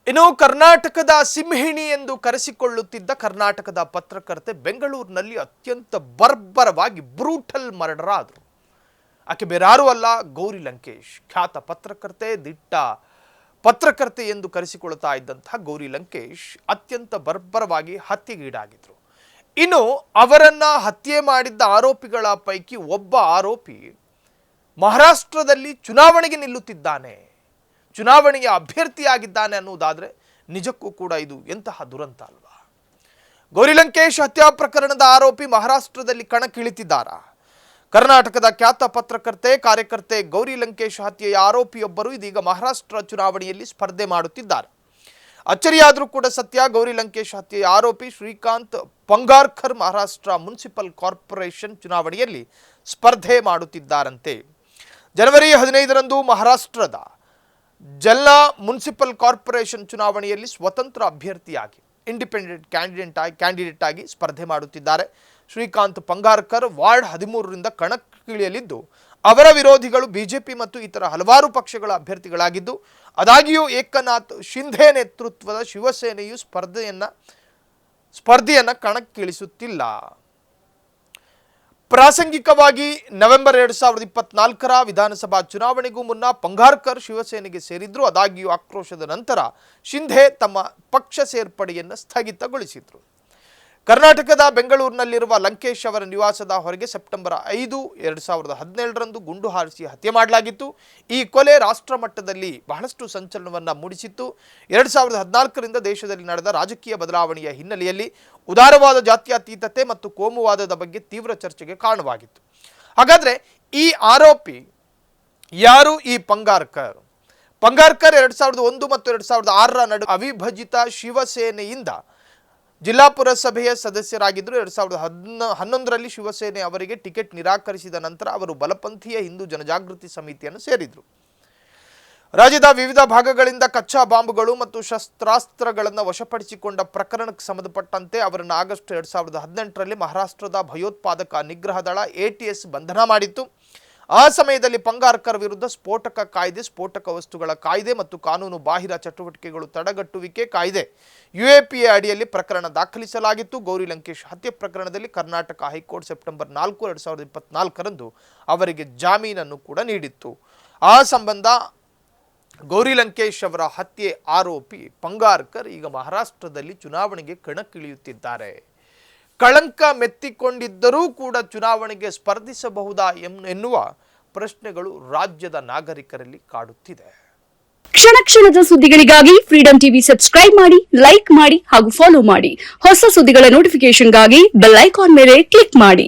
ಇನ್ನು ಕರ್ನಾಟಕದ ಸಿಂಹಿಣಿ ಎಂದು ಕರೆಸಿಕೊಳ್ಳುತ್ತಿದ್ದ ಕರ್ನಾಟಕದ ಪತ್ರಕರ್ತೆ ಬೆಂಗಳೂರಿನಲ್ಲಿ ಅತ್ಯಂತ ಬರ್ಬರವಾಗಿ ಬ್ರೂಟಲ್ ಮರ್ಡರ್ ಆದರು. ಆಕೆ ಬೇರಾರೂ ಅಲ್ಲ, ಗೌರಿ ಲಂಕೇಶ್. ಖ್ಯಾತ ಪತ್ರಕರ್ತೆ, ದಿಟ್ಟ ಪತ್ರಕರ್ತೆ ಎಂದು ಕರೆಸಿಕೊಳ್ಳುತ್ತಾ ಇದ್ದಂತಹ ಗೌರಿ ಲಂಕೇಶ್ ಅತ್ಯಂತ ಬರ್ಬರವಾಗಿ ಹತ್ಯೆಗೀಡಾಗಿದ್ರು. ಇನ್ನು ಅವರನ್ನ ಹತ್ಯೆ ಮಾಡಿದ್ದ ಆರೋಪಿಗಳ ಪೈಕಿ ಒಬ್ಬ ಆರೋಪಿ ಮಹಾರಾಷ್ಟ್ರದಲ್ಲಿ ಚುನಾವಣೆಗೆ ನಿಲ್ಲುತ್ತಿದ್ದಾನೆ, ಚುನಾವಣೆಯ ಅಭ್ಯರ್ಥಿಯಾಗಿದ್ದಾನೆ ಅನ್ನುವುದಾದರೆ ನಿಜಕ್ಕೂ ಕೂಡ ಇದು ಎಂತಹ ದುರಂತ ಅಲ್ವಾ? ಗೌರಿ ಲಂಕೇಶ್ ಹತ್ಯಾ ಪ್ರಕರಣದ ಆರೋಪಿ ಮಹಾರಾಷ್ಟ್ರದಲ್ಲಿ ಕಣಕ್ಕಿಳಿತಿದ್ದಾರಾ? ಕರ್ನಾಟಕದ ಖ್ಯಾತ ಪತ್ರಕರ್ತೆ, ಕಾರ್ಯಕರ್ತೆ ಗೌರಿ ಲಂಕೇಶ್ ಹತ್ಯೆಯ ಆರೋಪಿಯೊಬ್ಬರು ಇದೀಗ ಮಹಾರಾಷ್ಟ್ರ ಚುನಾವಣೆಯಲ್ಲಿ ಸ್ಪರ್ಧೆ ಮಾಡುತ್ತಿದ್ದಾರೆ. ಅಚ್ಚರಿಯಾದರೂ ಕೂಡ ಸತ್ಯ. ಗೌರಿ ಲಂಕೇಶ್ ಹತ್ಯೆಯ ಆರೋಪಿ ಶ್ರೀಕಾಂತ್ ಪಂಗಾರ್ಕರ್ ಮಹಾರಾಷ್ಟ್ರ ಮುನ್ಸಿಪಲ್ ಕಾರ್ಪೊರೇಷನ್ ಚುನಾವಣೆಯಲ್ಲಿ ಸ್ಪರ್ಧೆ ಮಾಡುತ್ತಿದ್ದಾರಂತೆ. ಜನವರಿ 15ರಂದು ಮಹಾರಾಷ್ಟ್ರದ ಜಲ್ನಾ ಮುನ್ಸಿಪಲ್ ಕಾರ್ಪೊರೇಷನ್ ಚುನಾವಣೆಯಲ್ಲಿ ಸ್ವತಂತ್ರ ಅಭ್ಯರ್ಥಿಯಾಗಿ ಇಂಡಿಪೆಂಡೆಂಟ್ ಕ್ಯಾಂಡಿಡೇಟ್ ಆಗಿ ಸ್ಪರ್ಧೆ ಮಾಡುತ್ತಿದ್ದಾರೆ. ಶ್ರೀಕಾಂತ್ ಪಂಗಾರ್ಕರ್ ವಾರ್ಡ್ 13ರಿಂದ ಕಣಕ್ಕಿಳಿಯಲಿದ್ದು, ಅವರ ವಿರೋಧಿಗಳು ಬಿಜೆಪಿ ಮತ್ತು ಇತರ ಹಲವಾರು ಪಕ್ಷಗಳ ಅಭ್ಯರ್ಥಿಗಳಾಗಿದ್ದು, ಆದಾಗ್ಯೂ ಏಕನಾಥ್ ಶಿಂಧೆ ನೇತೃತ್ವದ ಶಿವಸೇನೆಯು ಸ್ಪರ್ಧೆಯನ್ನ ಕಣಕ್ಕಿಳಿಸುತ್ತಿಲ್ಲ. ಪ್ರಾಸಂಗಿಕವಾಗಿ ನವೆಂಬರ್ 2024ರ ವಿಧಾನಸಭಾ ಚುನಾವಣೆಗೂ ಮುನ್ನ ಪಂಗಾರ್ಕರ್ ಶಿವಸೇನೆಗೆ ಸೇರಿದ್ರು. ಆದಾಗ್ಯೂ ಆಕ್ರೋಶದ ನಂತರ ಶಿಂಧೆ ತಮ್ಮ ಪಕ್ಷ ಸೇರ್ಪಡೆಯನ್ನು ಸ್ಥಗಿತಗೊಳಿಸಿದ್ರು. ಕರ್ನಾಟಕದ ಬೆಂಗಳೂರಿನಲ್ಲಿರುವ ಲಂಕೇಶ್ ಅವರ ನಿವಾಸದ ಹೊರಗೆ ಸೆಪ್ಟೆಂಬರ್ 5, 2017ರಂದು ಗುಂಡು ಹಾರಿಸಿ ಹತ್ಯೆ ಮಾಡಲಾಗಿತ್ತು. ಈ ಕೊಲೆ ರಾಷ್ಟ್ರ ಮಟ್ಟದಲ್ಲಿ ಬಹಳಷ್ಟು ಸಂಚಲನವನ್ನು ಮೂಡಿಸಿತ್ತು. 2014ರಿಂದ ದೇಶದಲ್ಲಿ ನಡೆದ ರಾಜಕೀಯ ಬದಲಾವಣೆಯ ಹಿನ್ನೆಲೆಯಲ್ಲಿ ಉದಾರವಾದ ಜಾತ್ಯತೀತತೆ ಮತ್ತು ಕೋಮುವಾದದ ಬಗ್ಗೆ ತೀವ್ರ ಚರ್ಚೆಗೆ ಕಾರಣವಾಗಿತ್ತು. ಹಾಗಾದರೆ ಈ ಆರೋಪಿ ಯಾರು? ಈ ಪಂಗಾರ್ಕರ್ 2001 ಮತ್ತು 2006ರ ನಡುವೆ ಅವಿಭಜಿತ ಶಿವಸೇನೆಯಿಂದ ಜಿಲ್ಲಾ ಪುರಸಭೆಯ ಸದಸ್ಯರಾಗಿದ್ದರು. 2011ರಲ್ಲಿ ಶಿವಸೇನೆ ಅವರಿಗೆ ಟಿಕೆಟ್ ನಿರಾಕರಿಸಿದ ನಂತರ ಅವರು ಬಲಪಂಥೀಯ ಹಿಂದೂ ಜನಜಾಗೃತಿ ಸಮಿತಿಯನ್ನು ಸೇರಿದರು. ರಾಜ್ಯದ ವಿವಿಧ ಭಾಗಗಳಿಂದ ಕಚ್ಚಾ ಬಾಂಬ್ಗಳು ಮತ್ತು ಶಸ್ತ್ರಾಸ್ತ್ರಗಳನ್ನು ವಶಪಡಿಸಿಕೊಂಡ ಪ್ರಕರಣಕ್ಕೆ ಸಂಬಂಧಪಟ್ಟಂತೆ ಅವರನ್ನು ಆಗಸ್ಟ್ 2018ರಲ್ಲಿ ಮಹಾರಾಷ್ಟ್ರದ ಭಯೋತ್ಪಾದಕ ನಿಗ್ರಹ ದಳ ATS ಬಂಧನ ಮಾಡಿತ್ತು. ಆ ಸಮಯದಲ್ಲಿ ಪಂಗಾರ್ಕರ್ ವಿರುದ್ಧ ಸ್ಫೋಟಕ ಕಾಯ್ದೆ, ಸ್ಫೋಟಕ ವಸ್ತುಗಳ ಕಾಯ್ದೆ ಮತ್ತು ಕಾನೂನು ಬಾಹಿರ ಚಟುವಟಿಕೆಗಳು ತಡೆಗಟ್ಟುವಿಕೆ ಕಾಯ್ದೆ UAPA ಅಡಿಯಲ್ಲಿ ಪ್ರಕರಣ ದಾಖಲಿಸಲಾಗಿತ್ತು. ಗೌರಿ ಲಂಕೇಶ್ ಹತ್ಯೆ ಪ್ರಕರಣದಲ್ಲಿ ಕರ್ನಾಟಕ ಹೈಕೋರ್ಟ್ ಸೆಪ್ಟೆಂಬರ್ 4, 2024ರಂದು ಅವರಿಗೆ ಜಾಮೀನನ್ನು ಕೂಡ ನೀಡಿತ್ತು. ಆ ಸಂಬಂಧ ಗೌರಿ ಲಂಕೇಶ್ ಅವರ ಹತ್ಯೆ ಆರೋಪಿ ಪಂಗಾರ್ಕರ್ ಈಗ ಮಹಾರಾಷ್ಟ್ರದಲ್ಲಿ ಚುನಾವಣೆಗೆ ಕಣಕ್ಕಿಳಿಯುತ್ತಿದ್ದಾರೆ. ಕಳಂಕ ಮೆತ್ತಿಕೊಂಡಿದ್ದರೂ ಕೂಡ ಚುನಾವಣೆಗೆ ಸ್ಪರ್ಧಿಸಬಹುದಾ ಎನ್ನುವ ಪ್ರಶ್ನೆಗಳು ರಾಜ್ಯದ ನಾಗರಿಕರಲ್ಲಿ ಕಾಡುತ್ತಿದೆ. ಕ್ಷಣ ಕ್ಷಣದ ಸುದ್ದಿಗಳಿಗಾಗಿ ಫ್ರೀಡಂ ಟಿವಿ ಸಬ್ಸ್ಕ್ರೈಬ್ ಮಾಡಿ, ಲೈಕ್ ಮಾಡಿ ಹಾಗೂ ಫಾಲೋ ಮಾಡಿ. ಹೊಸ ಸುದ್ದಿಗಳ ನೋಟಿಫಿಕೇಶನ್ಗಾಗಿ ಬೆಲ್ ಐಕಾನ್ ಮೇಲೆ ಕ್ಲಿಕ್ ಮಾಡಿ.